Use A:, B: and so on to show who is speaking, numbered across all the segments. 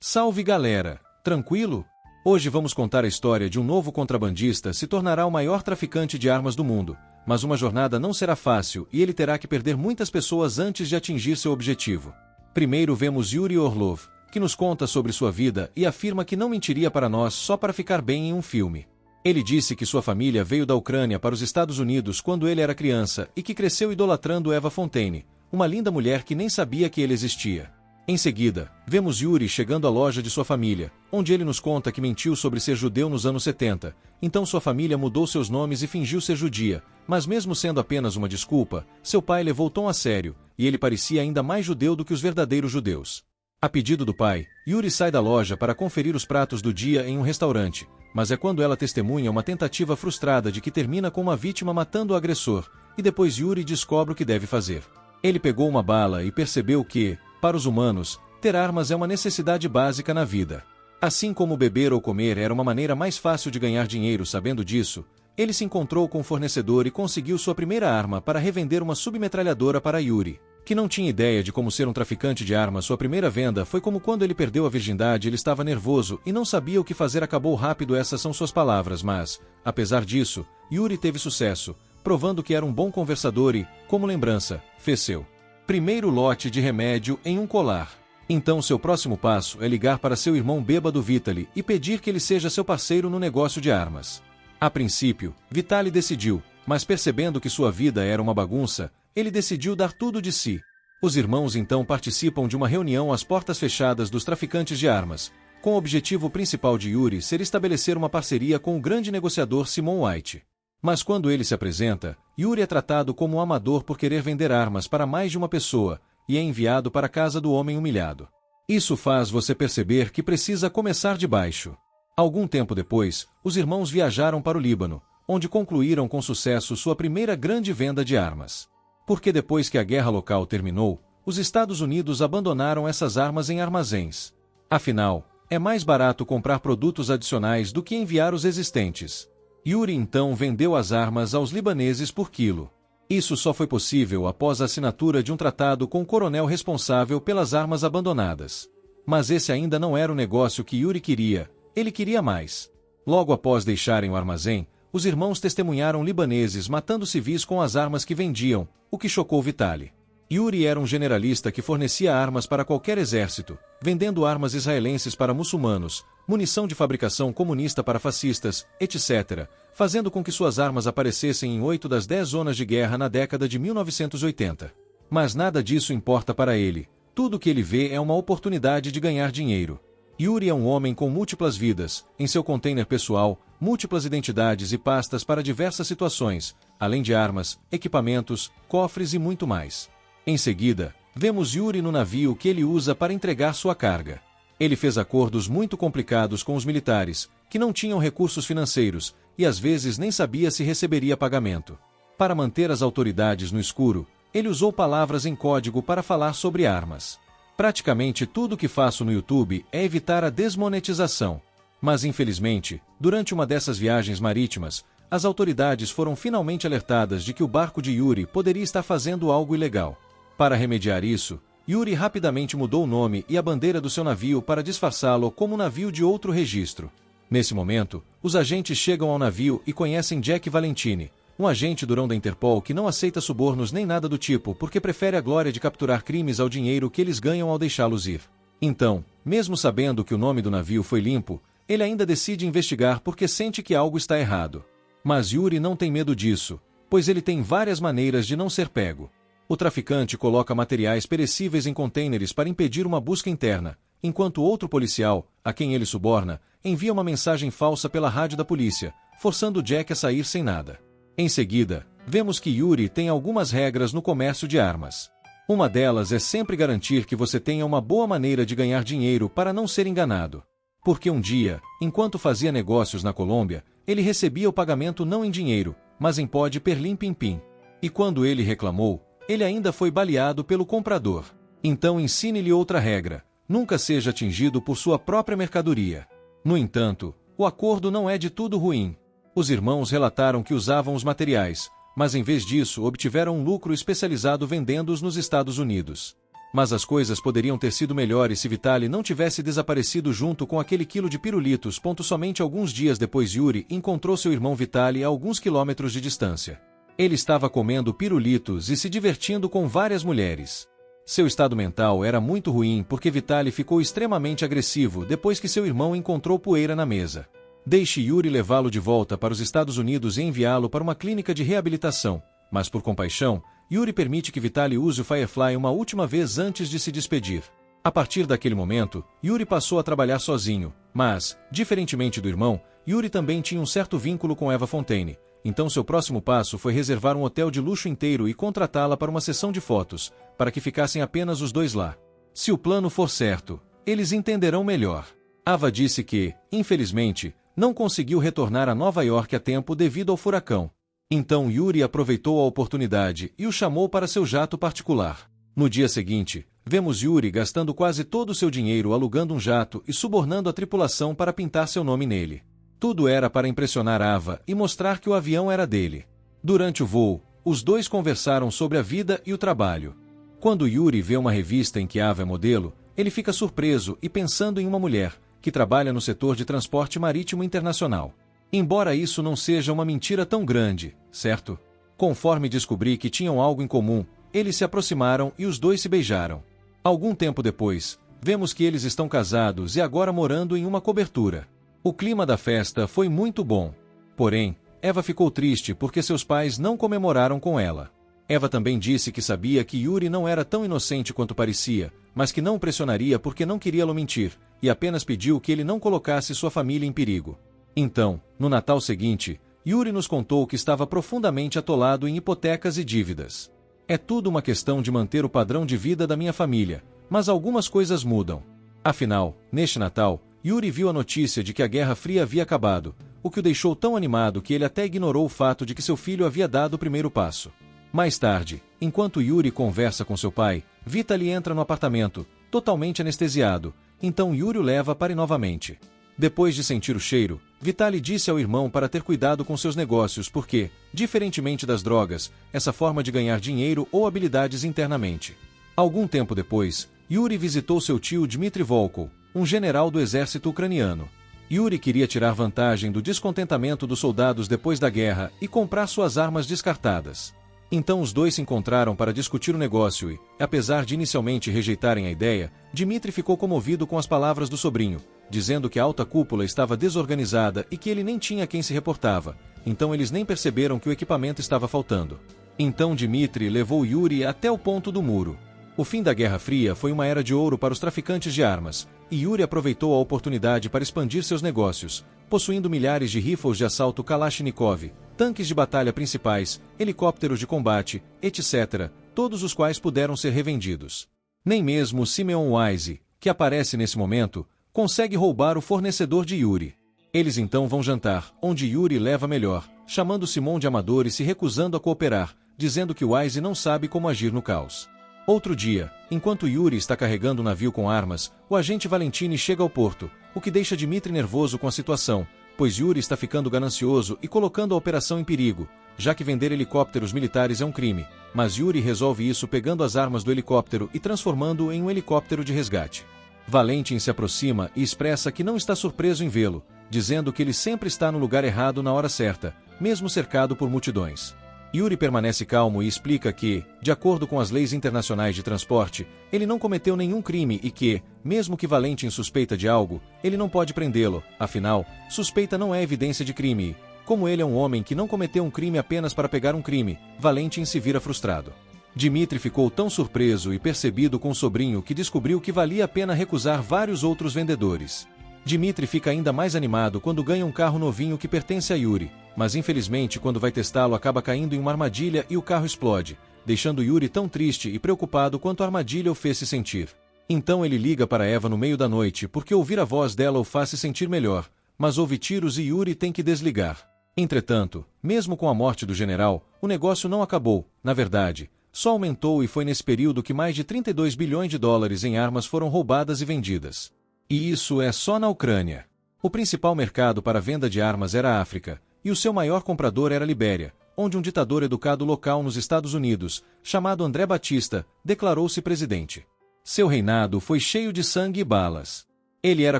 A: Salve galera, tranquilo? Hoje vamos contar a história de um novo contrabandista se tornará o maior traficante de armas do mundo, mas uma jornada não será fácil e ele terá que perder muitas pessoas antes de atingir seu objetivo. Primeiro vemos Yuri Orlov, que nos conta sobre sua vida e afirma que não mentiria para nós só para ficar bem em um filme. Ele disse que sua família veio da Ucrânia para os Estados Unidos quando ele era criança e que cresceu idolatrando Eva Fontaine, uma linda mulher que nem sabia que ele existia. Em seguida, vemos Yuri chegando à loja de sua família, onde ele nos conta que mentiu sobre ser judeu nos anos 70, então sua família mudou seus nomes e fingiu ser judia, mas mesmo sendo apenas uma desculpa, seu pai levou o tom a sério, e ele parecia ainda mais judeu do que os verdadeiros judeus. A pedido do pai, Yuri sai da loja para conferir os pratos do dia em um restaurante, mas é quando ela testemunha uma tentativa frustrada de que termina com uma vítima matando o agressor, e depois Yuri descobre o que deve fazer. Ele pegou uma bala e percebeu que, para os humanos, ter armas é uma necessidade básica na vida. Assim como beber ou comer era uma maneira mais fácil de ganhar dinheiro sabendo disso, ele se encontrou com um fornecedor e conseguiu sua primeira arma para revender uma submetralhadora para Yuri, que não tinha ideia de como ser um traficante de armas. Sua primeira venda foi como quando ele perdeu a virgindade. Ele estava nervoso e não sabia o que fazer. Acabou rápido, essas são suas palavras, mas, apesar disso, Yuri teve sucesso, provando que era um bom conversador e, como lembrança, fez seu primeiro lote de remédio em um colar. Então seu próximo passo é ligar para seu irmão bêbado Vitaly e pedir que ele seja seu parceiro no negócio de armas. A princípio, Vitaly decidiu, mas percebendo que sua vida era uma bagunça, ele decidiu dar tudo de si. Os irmãos então participam de uma reunião às portas fechadas dos traficantes de armas, com o objetivo principal de Yuri ser estabelecer uma parceria com o grande negociador Simon White. Mas quando ele se apresenta, Yuri é tratado como um amador por querer vender armas para mais de uma pessoa, e é enviado para a casa do homem humilhado. Isso faz você perceber que precisa começar de baixo. Algum tempo depois, os irmãos viajaram para o Líbano, onde concluíram com sucesso sua primeira grande venda de armas. Porque depois que a guerra local terminou, os Estados Unidos abandonaram essas armas em armazéns. Afinal, é mais barato comprar produtos adicionais do que enviar os existentes. Yuri então vendeu as armas aos libaneses por quilo. Isso só foi possível após a assinatura de um tratado com o coronel responsável pelas armas abandonadas. Mas esse ainda não era o negócio que Yuri queria, ele queria mais. Logo após deixarem o armazém, os irmãos testemunharam libaneses matando civis com as armas que vendiam, o que chocou Vitaly. Yuri era um generalista que fornecia armas para qualquer exército, vendendo armas israelenses para muçulmanos, munição de fabricação comunista para fascistas, etc., fazendo com que suas armas aparecessem em 8 das 10 zonas de guerra na década de 1980. Mas nada disso importa para ele. Tudo que ele vê é uma oportunidade de ganhar dinheiro. Yuri é um homem com múltiplas vidas, em seu container pessoal, múltiplas identidades e pastas para diversas situações, além de armas, equipamentos, cofres e muito mais. Em seguida, vemos Yuri no navio que ele usa para entregar sua carga. Ele fez acordos muito complicados com os militares, que não tinham recursos financeiros, e às vezes nem sabia se receberia pagamento. Para manter as autoridades no escuro, ele usou palavras em código para falar sobre armas. Praticamente tudo que faço no YouTube é evitar a desmonetização. Mas infelizmente, durante uma dessas viagens marítimas, as autoridades foram finalmente alertadas de que o barco de Yuri poderia estar fazendo algo ilegal. Para remediar isso, Yuri rapidamente mudou o nome e a bandeira do seu navio para disfarçá-lo como um navio de outro registro. Nesse momento, os agentes chegam ao navio e conhecem Jack Valentini, um agente durão da Interpol que não aceita subornos nem nada do tipo porque prefere a glória de capturar crimes ao dinheiro que eles ganham ao deixá-los ir. Então, mesmo sabendo que o nome do navio foi limpo, ele ainda decide investigar porque sente que algo está errado. Mas Yuri não tem medo disso, pois ele tem várias maneiras de não ser pego. O traficante coloca materiais perecíveis em contêineres para impedir uma busca interna, enquanto outro policial, a quem ele suborna, envia uma mensagem falsa pela rádio da polícia, forçando Jack a sair sem nada. Em seguida, vemos que Yuri tem algumas regras no comércio de armas. Uma delas é sempre garantir que você tenha uma boa maneira de ganhar dinheiro para não ser enganado. Porque um dia, enquanto fazia negócios na Colômbia, ele recebia o pagamento não em dinheiro, mas em pó de perlim-pim-pim. E quando ele reclamou, ele ainda foi baleado pelo comprador. Então ensine-lhe outra regra: nunca seja atingido por sua própria mercadoria. No entanto, o acordo não é de tudo ruim. Os irmãos relataram que usavam os materiais, mas em vez disso obtiveram um lucro especializado vendendo-os nos Estados Unidos. Mas as coisas poderiam ter sido melhores se Vitaly não tivesse desaparecido junto com aquele quilo de pirulitos. Somente alguns dias depois Yuri encontrou seu irmão Vitaly a alguns quilômetros de distância. Ele estava comendo pirulitos e se divertindo com várias mulheres. Seu estado mental era muito ruim porque Vitaly ficou extremamente agressivo depois que seu irmão encontrou poeira na mesa. Deixe Yuri levá-lo de volta para os Estados Unidos e enviá-lo para uma clínica de reabilitação, mas por compaixão, Yuri permite que Vitaly use o Firefly uma última vez antes de se despedir. A partir daquele momento, Yuri passou a trabalhar sozinho, mas, diferentemente do irmão, Yuri também tinha um certo vínculo com Eva Fontaine, então seu próximo passo foi reservar um hotel de luxo inteiro e contratá-la para uma sessão de fotos, para que ficassem apenas os dois lá. Se o plano for certo, eles entenderão melhor. Ava disse que, infelizmente, não conseguiu retornar a Nova York a tempo devido ao furacão. Então Yuri aproveitou a oportunidade e o chamou para seu jato particular. No dia seguinte, vemos Yuri gastando quase todo o seu dinheiro alugando um jato e subornando a tripulação para pintar seu nome nele. Tudo era para impressionar Ava e mostrar que o avião era dele. Durante o voo, os dois conversaram sobre a vida e o trabalho. Quando Yuri vê uma revista em que Ava é modelo, ele fica surpreso e pensando em uma mulher que trabalha no setor de transporte marítimo internacional. Embora isso não seja uma mentira tão grande, certo? Conforme descobri que tinham algo em comum, eles se aproximaram e os dois se beijaram. Algum tempo depois, vemos que eles estão casados e agora morando em uma cobertura. O clima da festa foi muito bom. Porém, Eva ficou triste porque seus pais não comemoraram com ela. Eva também disse que sabia que Yuri não era tão inocente quanto parecia, mas que não o pressionaria porque não queria-lo mentir, e apenas pediu que ele não colocasse sua família em perigo. Então, no Natal seguinte, Yuri nos contou que estava profundamente atolado em hipotecas e dívidas. É tudo uma questão de manter o padrão de vida da minha família, mas algumas coisas mudam. Afinal, neste Natal, Yuri viu a notícia de que a Guerra Fria havia acabado, o que o deixou tão animado que ele até ignorou o fato de que seu filho havia dado o primeiro passo. Mais tarde, enquanto Yuri conversa com seu pai, Vitaly entra no apartamento, totalmente anestesiado, então Yuri o leva para ir novamente. Depois de sentir o cheiro, Vitaly disse ao irmão para ter cuidado com seus negócios porque, diferentemente das drogas, essa forma de ganhar dinheiro ou habilidades internamente. Algum tempo depois, Yuri visitou seu tio Dmitry Volkov, um general do exército ucraniano. Yuri queria tirar vantagem do descontentamento dos soldados depois da guerra e comprar suas armas descartadas. Então os dois se encontraram para discutir o negócio e, apesar de inicialmente rejeitarem a ideia, Dmitry ficou comovido com as palavras do sobrinho, dizendo que a alta cúpula estava desorganizada e que ele nem tinha quem se reportava, então eles nem perceberam que o equipamento estava faltando. Então Dmitry levou Yuri até o ponto do muro. O fim da Guerra Fria foi uma era de ouro para os traficantes de armas, e Yuri aproveitou a oportunidade para expandir seus negócios, possuindo milhares de rifles de assalto Kalashnikov, tanques de batalha principais, helicópteros de combate, etc., todos os quais puderam ser revendidos. Nem mesmo Simeon Wise, que aparece nesse momento, consegue roubar o fornecedor de Yuri. Eles então vão jantar, onde Yuri leva melhor, chamando Simon de amador e se recusando a cooperar, dizendo que Wise não sabe como agir no caos. Outro dia, enquanto Yuri está carregando um navio com armas, o agente Valentini chega ao porto, o que deixa Dmitry nervoso com a situação, pois Yuri está ficando ganancioso e colocando a operação em perigo, já que vender helicópteros militares é um crime, mas Yuri resolve isso pegando as armas do helicóptero e transformando-o em um helicóptero de resgate. Valentin se aproxima e expressa que não está surpreso em vê-lo, dizendo que ele sempre está no lugar errado na hora certa, mesmo cercado por multidões. Yuri permanece calmo e explica que, de acordo com as leis internacionais de transporte, ele não cometeu nenhum crime e que, mesmo que Valentin suspeita de algo, ele não pode prendê-lo, afinal, suspeita não é evidência de crime e, como ele é um homem que não cometeu um crime apenas para pegar um crime, Valentin se vira frustrado. Dmitry ficou tão surpreso e percebido com o sobrinho que descobriu que valia a pena recusar vários outros vendedores. Dmitry fica ainda mais animado quando ganha um carro novinho que pertence a Yuri, mas infelizmente quando vai testá-lo acaba caindo em uma armadilha e o carro explode, deixando Yuri tão triste e preocupado quanto a armadilha o fez se sentir. Então ele liga para Eva no meio da noite porque ouvir a voz dela o faz se sentir melhor, mas ouve tiros e Yuri tem que desligar. Entretanto, mesmo com a morte do general, o negócio não acabou, na verdade, só aumentou e foi nesse período que mais de 32 bilhões de dólares em armas foram roubadas e vendidas. E isso é só na Ucrânia. O principal mercado para a venda de armas era a África, e o seu maior comprador era a Libéria, onde um ditador educado local nos Estados Unidos, chamado André Batista, declarou-se presidente. Seu reinado foi cheio de sangue e balas. Ele era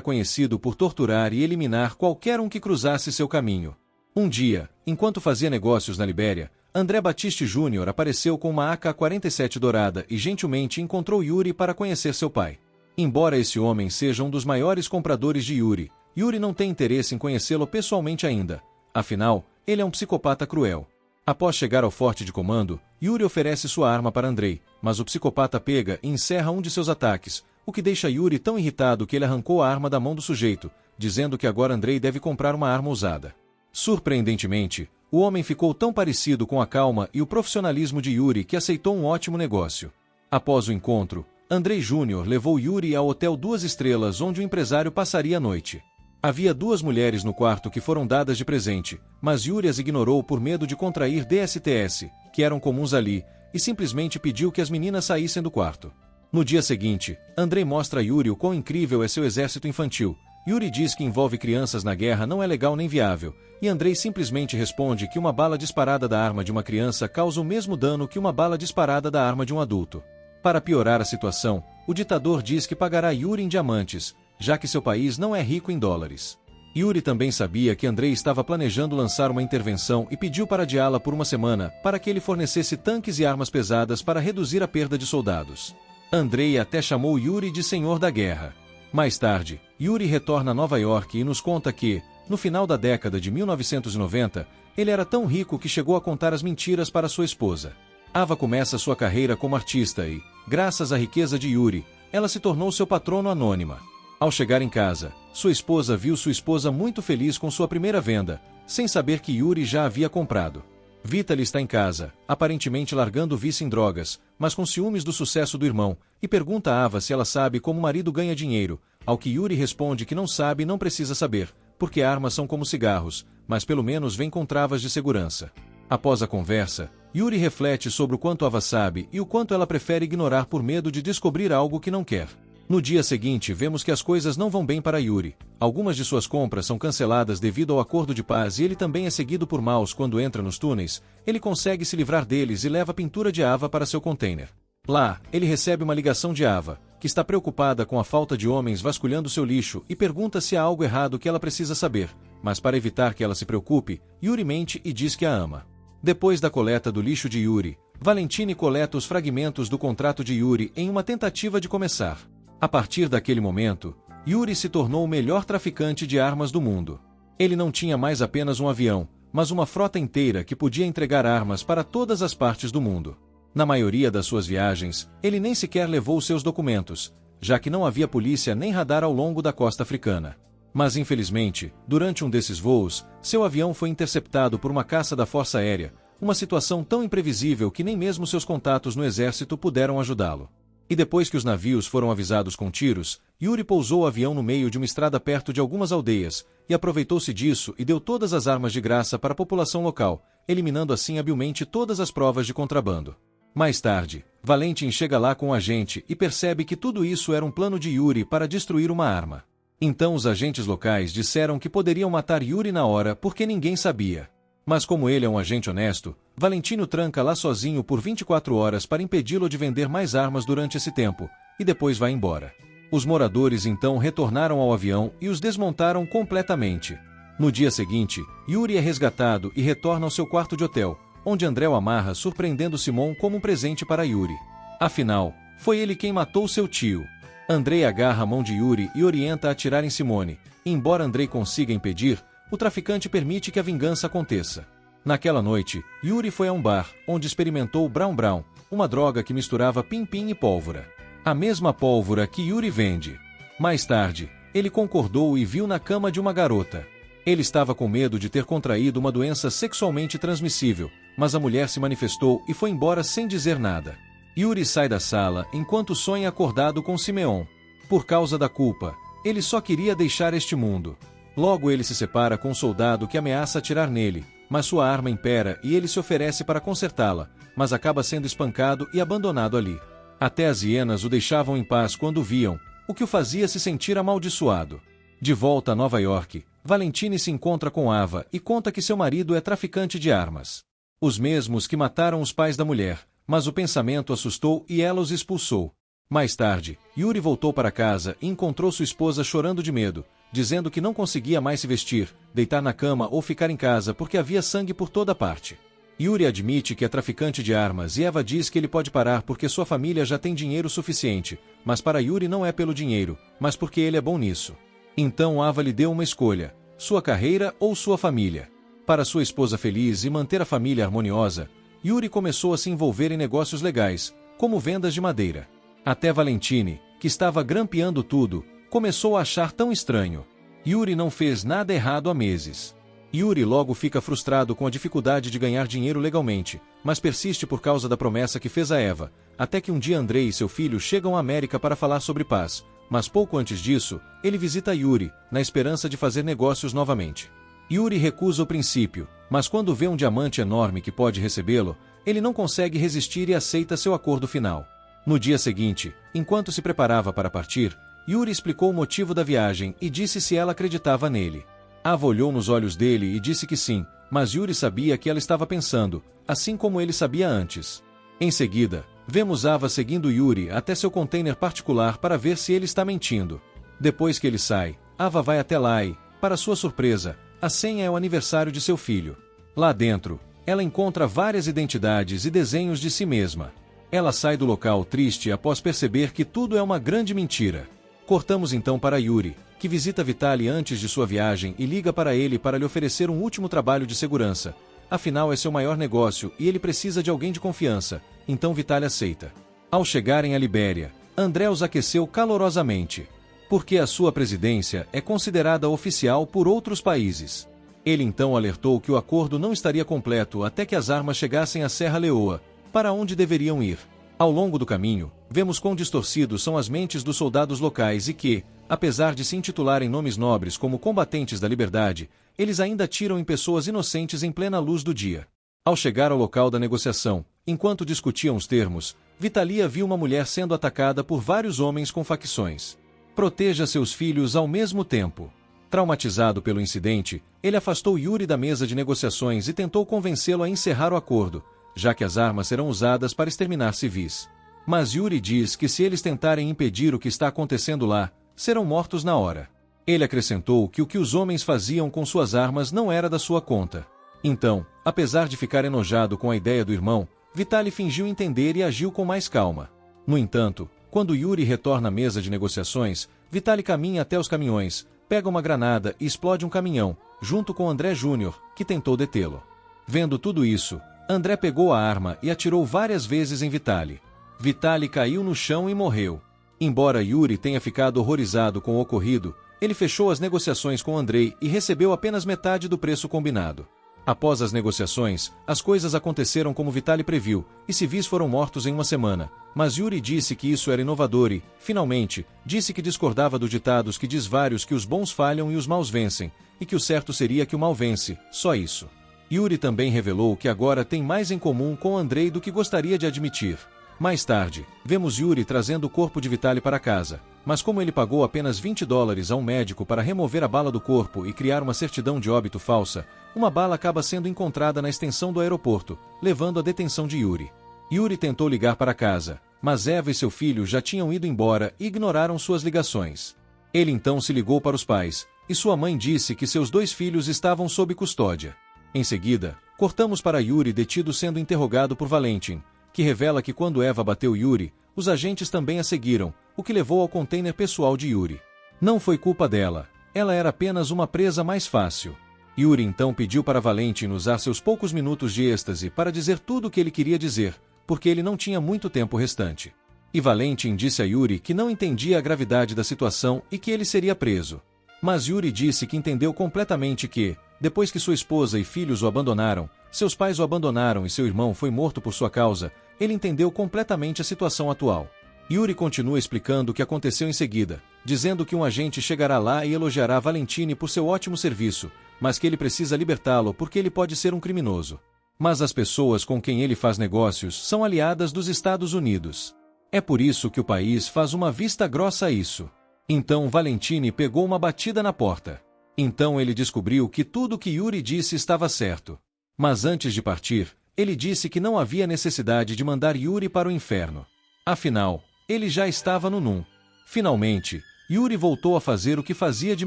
A: conhecido por torturar e eliminar qualquer um que cruzasse seu caminho. Um dia, enquanto fazia negócios na Libéria, André Batiste Júnior apareceu com uma AK-47 dourada e gentilmente encontrou Yuri para conhecer seu pai. Embora esse homem seja um dos maiores compradores de Yuri, Yuri não tem interesse em conhecê-lo pessoalmente ainda. Afinal, ele é um psicopata cruel. Após chegar ao forte de comando, Yuri oferece sua arma para Andrei, mas o psicopata pega e encerra um de seus ataques, o que deixa Yuri tão irritado que ele arrancou a arma da mão do sujeito, dizendo que agora Andrei deve comprar uma arma usada. Surpreendentemente, o homem ficou tão parecido com a calma e o profissionalismo de Yuri que aceitou um ótimo negócio. Após o encontro, Andrei Júnior levou Yuri ao Hotel 2 Estrelas onde o empresário passaria a noite. Havia 2 mulheres no quarto que foram dadas de presente, mas Yuri as ignorou por medo de contrair DSTS, que eram comuns ali, e simplesmente pediu que as meninas saíssem do quarto. No dia seguinte, Andrei mostra a Yuri o quão incrível é seu exército infantil. Yuri diz que envolve crianças na guerra não é legal nem viável, e Andrei simplesmente responde que uma bala disparada da arma de uma criança causa o mesmo dano que uma bala disparada da arma de um adulto. Para piorar a situação, o ditador diz que pagará Yuri em diamantes, já que seu país não é rico em dólares. Yuri também sabia que Andrei estava planejando lançar uma intervenção e pediu para adiá-la por uma semana, para que ele fornecesse tanques e armas pesadas para reduzir a perda de soldados. Andrei até chamou Yuri de Senhor da Guerra. Mais tarde, Yuri retorna a Nova York e nos conta que, no final da década de 1990, ele era tão rico que chegou a contar as mentiras para sua esposa. Ava começa sua carreira como artista e, graças à riqueza de Yuri, ela se tornou seu patrono anônima. Ao chegar em casa, sua esposa viu sua esposa muito feliz com sua primeira venda, sem saber que Yuri já havia comprado. Vitaly está em casa, aparentemente largando o vício em drogas, mas com ciúmes do sucesso do irmão, e pergunta a Ava se ela sabe como o marido ganha dinheiro, ao que Yuri responde que não sabe e não precisa saber, porque armas são como cigarros, mas pelo menos vêm com travas de segurança. Após a conversa, Yuri reflete sobre o quanto Ava sabe e o quanto ela prefere ignorar por medo de descobrir algo que não quer. No dia seguinte vemos que as coisas não vão bem para Yuri. Algumas de suas compras são canceladas devido ao acordo de paz e ele também é seguido por maus quando entra nos túneis. Ele consegue se livrar deles e leva a pintura de Ava para seu container. Lá, ele recebe uma ligação de Ava, que está preocupada com a falta de homens vasculhando seu lixo e pergunta se há algo errado que ela precisa saber, mas para evitar que ela se preocupe, Yuri mente e diz que a ama. Depois da coleta do lixo de Yuri, Valentine coleta os fragmentos do contrato de Yuri em uma tentativa de começar. A partir daquele momento, Yuri se tornou o melhor traficante de armas do mundo. Ele não tinha mais apenas um avião, mas uma frota inteira que podia entregar armas para todas as partes do mundo. Na maioria das suas viagens, ele nem sequer levou seus documentos, já que não havia polícia nem radar ao longo da costa africana. Mas infelizmente, durante um desses voos, seu avião foi interceptado por uma caça da Força Aérea, uma situação tão imprevisível que nem mesmo seus contatos no exército puderam ajudá-lo. E depois que os navios foram avisados com tiros, Yuri pousou o avião no meio de uma estrada perto de algumas aldeias, e aproveitou-se disso e deu todas as armas de graça para a população local, eliminando assim habilmente todas as provas de contrabando. Mais tarde, Valentin chega lá com o agente e percebe que tudo isso era um plano de Yuri para destruir uma arma. Então os agentes locais disseram que poderiam matar Yuri na hora porque ninguém sabia. Mas como ele é um agente honesto, Valentino tranca lá sozinho por 24 horas para impedi-lo de vender mais armas durante esse tempo, e depois vai embora. Os moradores então retornaram ao avião e os desmontaram completamente. No dia seguinte, Yuri é resgatado e retorna ao seu quarto de hotel, onde André o amarra surpreendendo Simon como um presente para Yuri. Afinal, foi ele quem matou seu tio. Andrei agarra a mão de Yuri e orienta a atirar em Simone, e embora Andrei consiga impedir, o traficante permite que a vingança aconteça. Naquela noite, Yuri foi a um bar, onde experimentou Brown Brown, uma droga que misturava pim-pim e pólvora. A mesma pólvora que Yuri vende. Mais tarde, ele concordou e viu na cama de uma garota. Ele estava com medo de ter contraído uma doença sexualmente transmissível, mas a mulher se manifestou e foi embora sem dizer nada. Yuri sai da sala enquanto sonha acordado com Simeon. Por causa da culpa, ele só queria deixar este mundo. Logo ele se separa com um soldado que ameaça atirar nele, mas sua arma impera e ele se oferece para consertá-la, mas acaba sendo espancado e abandonado ali. Até as hienas o deixavam em paz quando o viam, o que o fazia se sentir amaldiçoado. De volta a Nova York, Valentine se encontra com Ava e conta que seu marido é traficante de armas. Os mesmos que mataram os pais da mulher, mas o pensamento assustou e ela os expulsou. Mais tarde, Yuri voltou para casa e encontrou sua esposa chorando de medo, dizendo que não conseguia mais se vestir, deitar na cama ou ficar em casa porque havia sangue por toda parte. Yuri admite que é traficante de armas e Eva diz que ele pode parar porque sua família já tem dinheiro suficiente, mas para Yuri não é pelo dinheiro, mas porque ele é bom nisso. Então Ava lhe deu uma escolha: sua carreira ou sua família. Para sua esposa feliz e manter a família harmoniosa, Yuri começou a se envolver em negócios legais, como vendas de madeira. Até Valentine, que estava grampeando tudo, começou a achar tão estranho. Yuri não fez nada errado há meses. Yuri logo fica frustrado com a dificuldade de ganhar dinheiro legalmente, mas persiste por causa da promessa que fez a Eva, até que um dia Andrei e seu filho chegam à América para falar sobre paz, mas pouco antes disso, ele visita Yuri, na esperança de fazer negócios novamente. Yuri recusa o princípio, mas quando vê um diamante enorme que pode recebê-lo, ele não consegue resistir e aceita seu acordo final. No dia seguinte, enquanto se preparava para partir, Yuri explicou o motivo da viagem e disse se ela acreditava nele. Ava olhou nos olhos dele e disse que sim, mas Yuri sabia que ela estava pensando, assim como ele sabia antes. Em seguida, vemos Ava seguindo Yuri até seu container particular para ver se ele está mentindo. Depois que ele sai, Ava vai até lá e, para sua surpresa, a senha é o aniversário de seu filho. Lá dentro, ela encontra várias identidades e desenhos de si mesma. Ela sai do local triste após perceber que tudo é uma grande mentira. Cortamos então para Yuri, que visita Vitali antes de sua viagem e liga para ele para lhe oferecer um último trabalho de segurança. Afinal, é seu maior negócio e ele precisa de alguém de confiança, então Vitali aceita. Ao chegarem à Libéria, André os aqueceu calorosamente, porque a sua presidência é considerada oficial por outros países. Ele então alertou que o acordo não estaria completo até que as armas chegassem à Serra Leoa, para onde deveriam ir. Ao longo do caminho, vemos quão distorcidos são as mentes dos soldados locais e que, apesar de se intitularem nomes nobres como combatentes da liberdade, eles ainda atiram em pessoas inocentes em plena luz do dia. Ao chegar ao local da negociação, enquanto discutiam os termos, Vitalia viu uma mulher sendo atacada por vários homens com facções. Proteja seus filhos ao mesmo tempo. Traumatizado pelo incidente, ele afastou Yuri da mesa de negociações e tentou convencê-lo a encerrar o acordo, já que as armas serão usadas para exterminar civis. Mas Yuri diz que se eles tentarem impedir o que está acontecendo lá, serão mortos na hora. Ele acrescentou que o que os homens faziam com suas armas não era da sua conta. Então, apesar de ficar enojado com a ideia do irmão, Vitali fingiu entender e agiu com mais calma. No entanto, quando Yuri retorna à mesa de negociações, Vitali caminha até os caminhões, pega uma granada e explode um caminhão, junto com André Júnior, que tentou detê-lo. Vendo tudo isso, André pegou a arma e atirou várias vezes em Vitali. Vitali caiu no chão e morreu. Embora Yuri tenha ficado horrorizado com o ocorrido, ele fechou as negociações com Andrei e recebeu apenas metade do preço combinado. Após as negociações, as coisas aconteceram como Vitali previu, e civis foram mortos em uma semana, mas Yuri disse que isso era inovador e, finalmente, disse que discordava dos ditados que diz vários que os bons falham e os maus vencem, e que o certo seria que o mal vence, só isso. Yuri também revelou que agora tem mais em comum com Andrei do que gostaria de admitir. Mais tarde, vemos Yuri trazendo o corpo de Vitali para casa, mas como ele pagou apenas $20 a um médico para remover a bala do corpo e criar uma certidão de óbito falsa, uma bala acaba sendo encontrada na extensão do aeroporto, levando à detenção de Yuri. Yuri tentou ligar para casa, mas Eva e seu filho já tinham ido embora e ignoraram suas ligações. Ele então se ligou para os pais, e sua mãe disse que seus 2 filhos estavam sob custódia. Em seguida, cortamos para Yuri detido sendo interrogado por Valentin, que revela que quando Eva bateu Yuri, os agentes também a seguiram, o que levou ao container pessoal de Yuri. Não foi culpa dela, ela era apenas uma presa mais fácil. Yuri então pediu para Valentin usar seus poucos minutos de êxtase para dizer tudo o que ele queria dizer, porque ele não tinha muito tempo restante. E Valentin disse a Yuri que não entendia a gravidade da situação e que ele seria preso. Mas Yuri disse que entendeu completamente que, depois que sua esposa e filhos o abandonaram, seus pais o abandonaram e seu irmão foi morto por sua causa, ele entendeu completamente a situação atual. Yuri continua explicando o que aconteceu em seguida, dizendo que um agente chegará lá e elogiará Valentine por seu ótimo serviço, mas que ele precisa libertá-lo porque ele pode ser um criminoso. Mas as pessoas com quem ele faz negócios são aliadas dos Estados Unidos. É por isso que o país faz uma vista grossa a isso. Então Valentine pegou uma batida na porta. Então ele descobriu que tudo o que Yuri disse estava certo. Mas antes de partir, ele disse que não havia necessidade de mandar Yuri para o inferno. Afinal, Ele já estava no NUM. Finalmente, Yuri voltou a fazer o que fazia de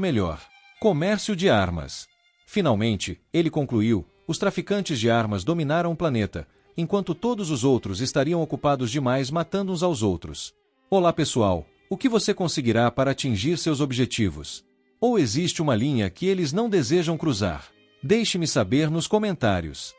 A: melhor: comércio de armas. Finalmente, ele concluiu, os traficantes de armas dominaram o planeta, enquanto todos os outros estariam ocupados demais matando uns aos outros. Olá pessoal, o que você conseguirá para atingir seus objetivos? Ou existe uma linha que eles não desejam cruzar? Deixe-me saber nos comentários.